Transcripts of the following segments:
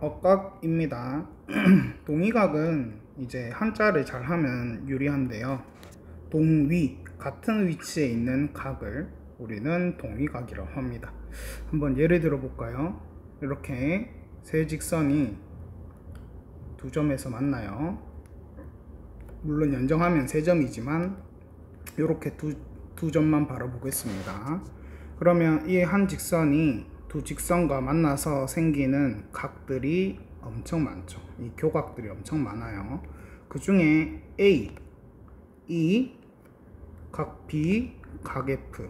억각입니다. 동위각은 이제 한자를 잘 하면 유리한데요. 동위, 같은 위치에 있는 각을 우리는 동위각이라고 합니다. 한번 예를 들어 볼까요? 이렇게 세 직선이 두 점에서 만나요. 물론 연정하면 세 점이지만 이렇게 두 점만 바라보겠습니다. 그러면 이 한 직선이 두 직선과 만나서 생기는 각들이 엄청 많죠. 이 교각들이 엄청 많아요. 그 중에 A, E, 각 B, 각 F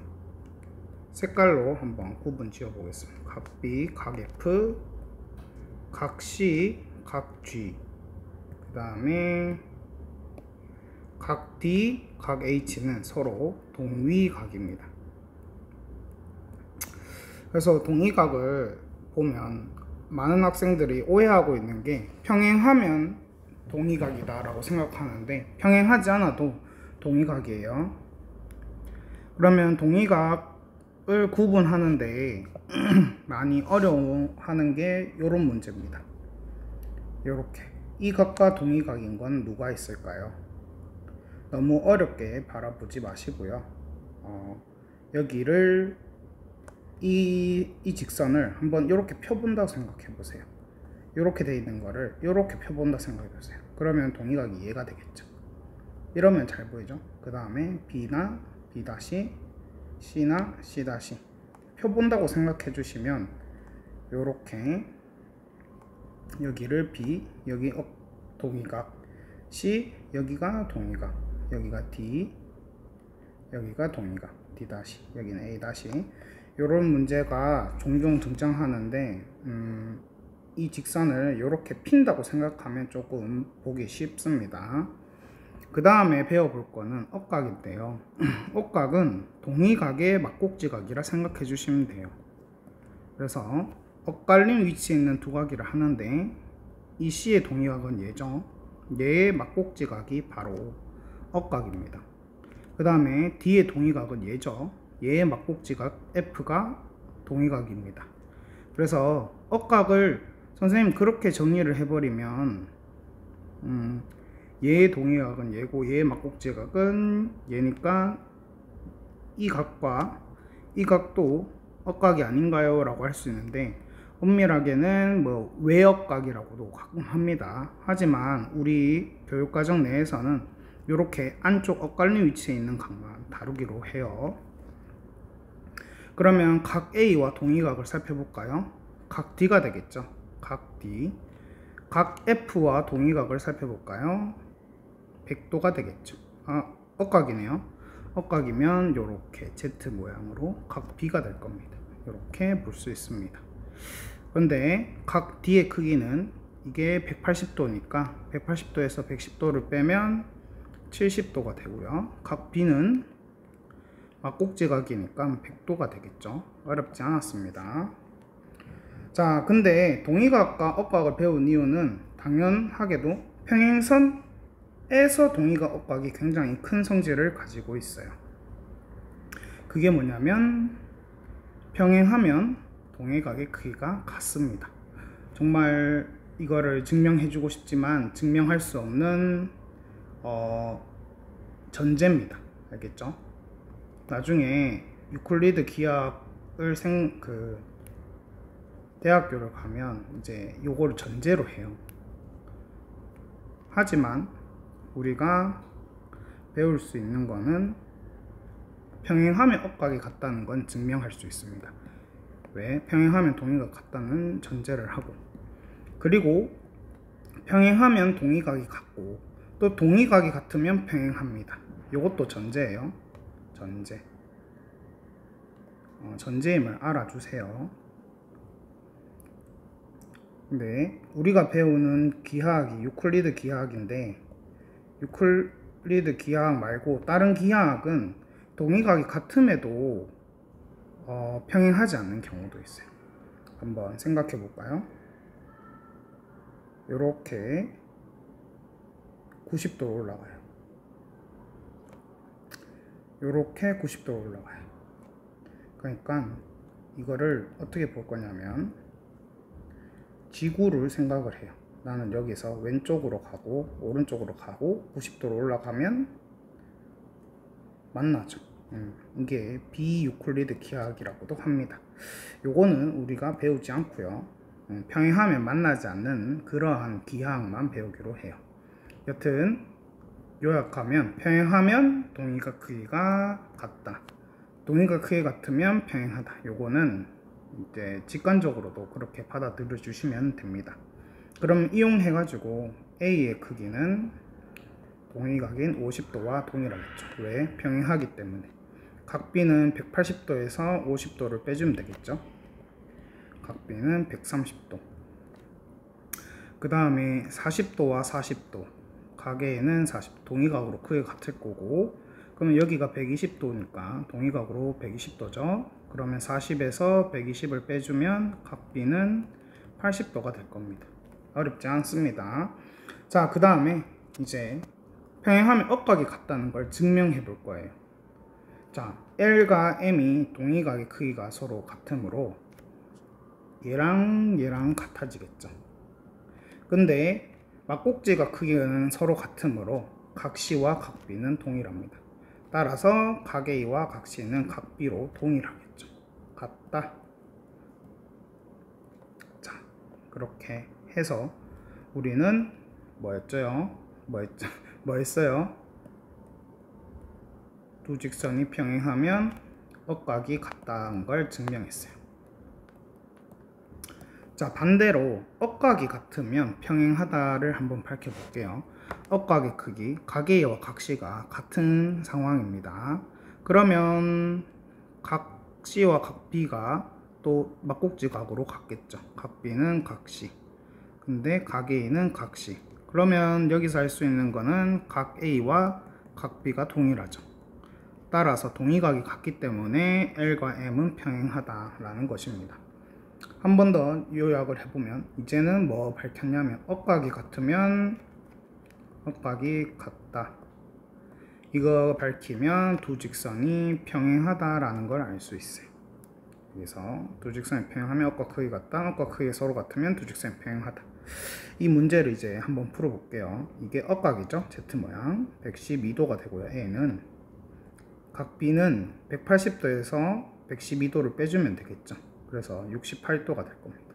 색깔로 한번 구분 지어 보겠습니다. 각 B, 각 F, 각 C, 각 G, 그 다음에 각 D, 각 H는 서로 동위각입니다. 그래서 동위각을 보면 많은 학생들이 오해하고 있는 게 평행하면 동위각이다 라고 생각하는데 평행하지 않아도 동위각이에요. 그러면 동위각을 구분하는데 많이 어려워하는 게 이런 문제입니다. 이렇게 이 각과 동위각인 건 누가 있을까요? 너무 어렵게 바라보지 마시고요. 여기를 이 직선을 한번 이렇게 펴본다고 생각해 보세요. 이렇게 돼 있는 거를 이렇게 펴본다 생각해 보세요. 그러면 동위각이 이해가 되겠죠. 이러면 잘 보이죠. 그 다음에 B나 B', C나 C' 펴본다고 생각해 주시면 이렇게 여기를 B, 여기 동위각, C, 여기가 동위각, 여기가 D, 여기가 동위각, D', 여기는 A'. 이런 문제가 종종 등장하는데 이 직선을 이렇게 핀다고 생각하면 조금 보기 쉽습니다. 그 다음에 배워볼 거는 억각인데요. 억각은 동위각의 막곡지각이라 생각해 주시면 돼요. 그래서 엇갈린 위치에 있는 두 각이라 하는데 이 C의 동위각은 얘죠. 얘의 막곡지각이 바로 억각입니다. 그 다음에 D의 동위각은 얘죠. 얘의 막곡지각 F가 동위각입니다. 그래서 억각을 선생님 그렇게 정리를 해버리면 얘의 동위각은 얘고 얘의 막곡지각은 얘니까 이 각과 이 각도 억각이 아닌가요? 라고 할 수 있는데 엄밀하게는 뭐 외억각이라고도 가끔 합니다. 하지만 우리 교육과정 내에서는 이렇게 안쪽 엇갈린 위치에 있는 각만 다루기로 해요. 그러면 각 A와 동위각을 살펴볼까요? 각 D가 되겠죠. 각 D. 각 F와 동위각을 살펴볼까요? 100도가 되겠죠. 억각이네요. 억각이면 이렇게 Z 모양으로 각 B가 될 겁니다. 이렇게 볼 수 있습니다. 그런데 각 D의 크기는 이게 180도니까 180도에서 110도를 빼면 70도가 되고요. 각 B는 막곡지각이니까 100도가 되겠죠. 어렵지 않았습니다. 자, 근데 동위각과 억각을 배운 이유는 당연하게도 평행선에서 동위각 억각이 굉장히 큰 성질을 가지고 있어요. 그게 뭐냐면 평행하면 동위각의 크기가 같습니다. 정말 이거를 증명해주고 싶지만 증명할 수 없는 전제입니다. 알겠죠? 나중에 유클리드 기하학을 대학교를 가면 이제 요거를 전제로 해요. 하지만 우리가 배울 수 있는 거는 평행하면 억각이 같다는 건 증명할 수 있습니다. 왜? 평행하면 동위각 같다는 전제를 하고, 그리고 평행하면 동위각이 같고 또 동위각이 같으면 평행합니다. 요것도 전제예요. 전제임을 알아주세요. 근데 우리가 배우는 기하학이 유클리드 기하학인데 유클리드 기하학 말고 다른 기하학은 동위각이 같음에도 평행하지 않는 경우도 있어요. 한번 생각해 볼까요? 이렇게 90도로 올라가요. 이렇게 90도로 올라가요. 그러니까 이거를 어떻게 볼 거냐면 지구를 생각을 해요. 나는 여기서 왼쪽으로 가고 오른쪽으로 가고 90도로 올라가면 만나죠. 이게 비유클리드 기하학이라고도 합니다. 요거는 우리가 배우지 않고요. 평행하면 만나지 않는 그러한 기하학만 배우기로 해요. 여튼 요약하면 평행하면 동의각 크기가 같다. 동의각 크기 같으면 평행하다. 요거는 이제 직관적으로도 그렇게 받아들여 주시면 됩니다. 그럼 이용해 가지고 A의 크기는 동의각인 50도와 동일하겠죠. 왜? 평행하기 때문에. 각 B는 180도에서 50도를 빼주면 되겠죠. 각 B는 130도. 그 다음에 40도와 40도. 각 A는 40, 동의각으로 크게 같을 거고, 그러면 여기가 120도니까 동의각으로 120도죠. 그러면 40에서 120을 빼주면 각 B는 80도가 될 겁니다. 어렵지 않습니다. 자, 그 다음에 이제 평행하면 억각이 같다는 걸 증명해 볼 거예요. 자, L과 M이 동의각의 크기가 서로 같으므로 얘랑 같아지겠죠. 근데 막꼭지가 크기는 서로 같으므로 각 C와 각 B는 동일합니다. 따라서 각 A와 각 C는 각 B로 동일하겠죠. 같다. 자, 그렇게 해서 우리는 뭐였죠? 뭐였어요? 두 직선이 평행하면 억각이 같다는 걸 증명했어요. 자, 반대로 억각이 같으면 평행하다를 한번 밝혀볼게요. 억각의 크기, 각 A와 각 C가 같은 상황입니다. 그러면 각 C와 각 B가 또 막꼭지 각으로 같겠죠. 각 B는 각 C. 근데 각 A는 각 C. 그러면 여기서 알 수 있는 거는 각 A와 각 B가 동일하죠. 따라서 동의각이 같기 때문에 L과 M은 평행하다라는 것입니다. 한 번 더 요약을 해보면 이제는 뭐 밝혔냐면 억각이 같으면 억각이 같다. 이거 밝히면 두 직선이 평행하다라는 걸 알 수 있어요. 그래서 두 직선이 평행하면 억각 크기 같다. 억각 크기 서로 같으면 두 직선이 평행하다. 이 문제를 이제 한번 풀어볼게요. 이게 억각이죠. Z 모양 112도가 되고요. A는 각 B는 180도에서 112도를 빼주면 되겠죠. 그래서 68도가 될 겁니다.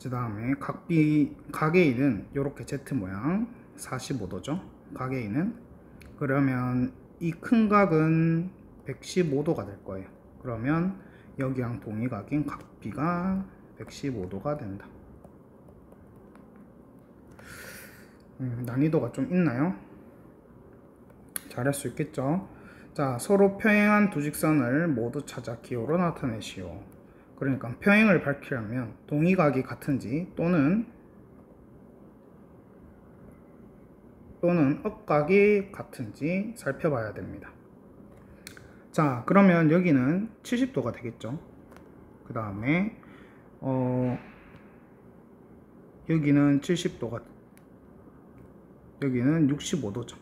그 다음에 각 A는 이렇게 Z 모양 45도죠. 각 A는 그러면 이 큰 각은 115도가 될 거예요. 그러면 여기랑 동의각인 각 B가 115도가 된다. 난이도가 좀 있나요? 잘할 수 있겠죠? 자, 서로 평행한 두 직선을 모두 찾아 기호로 나타내시오. 그러니까 평행을 밝히려면 동의각이 같은지 또는 억각이 같은지 살펴봐야 됩니다. 자, 그러면 여기는 70도가 되겠죠. 그 다음에 여기는 70도가, 여기는 65도죠.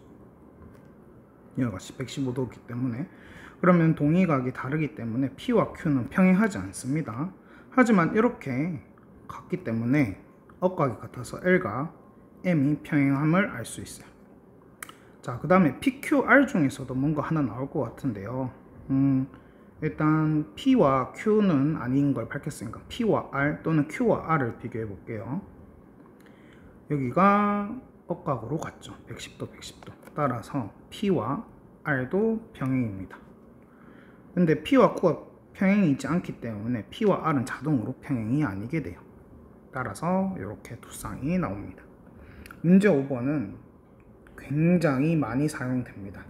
이와 같이 115도이기 때문에, 그러면 동의각이 다르기 때문에 P와 Q는 평행하지 않습니다. 하지만 이렇게 같기 때문에 억각이 같아서 L과 M이 평행함을 알 수 있어요. 자, 그 다음에 PQR 중에서도 뭔가 하나 나올 것 같은데요. 일단 P와 Q는 아닌 걸 밝혔으니까 P와 R 또는 Q와 R을 비교해 볼게요. 여기가 억각으로 같죠. 110도 110도. 따라서 P와 R도 평행입니다. 근데 P와 Q가 평행이 있지 않기 때문에 P와 R은 자동으로 평행이 아니게 돼요. 따라서 이렇게 두 쌍이 나옵니다. 문제 5번은 굉장히 많이 사용됩니다.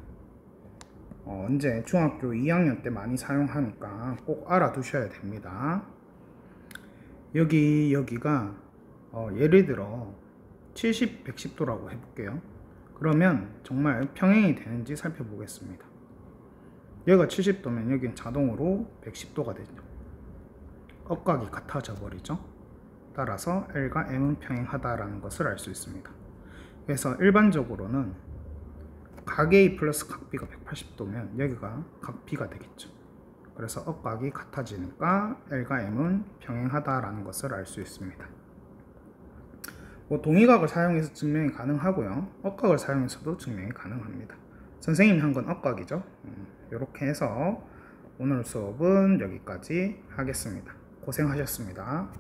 언제 중학교 2학년 때 많이 사용하니까 꼭 알아두셔야 됩니다. 여기가 예를 들어 70, 110도라고 해볼게요. 그러면 정말 평행이 되는지 살펴보겠습니다. 여기가 70도면 여기는 자동으로 110도가 되죠. 억각이 같아져 버리죠. 따라서 L과 M은 평행하다라는 것을 알 수 있습니다. 그래서 일반적으로는 각 A 플러스 각 B가 180도면 여기가 각 B가 되겠죠. 그래서 억각이 같아지니까 L과 M은 평행하다라는 것을 알 수 있습니다. 뭐 동의각을 사용해서 증명이 가능하고요. 억각을 사용해서도 증명이 가능합니다. 선생님이 한 건 억각이죠. 이렇게 해서 오늘 수업은 여기까지 하겠습니다. 고생하셨습니다.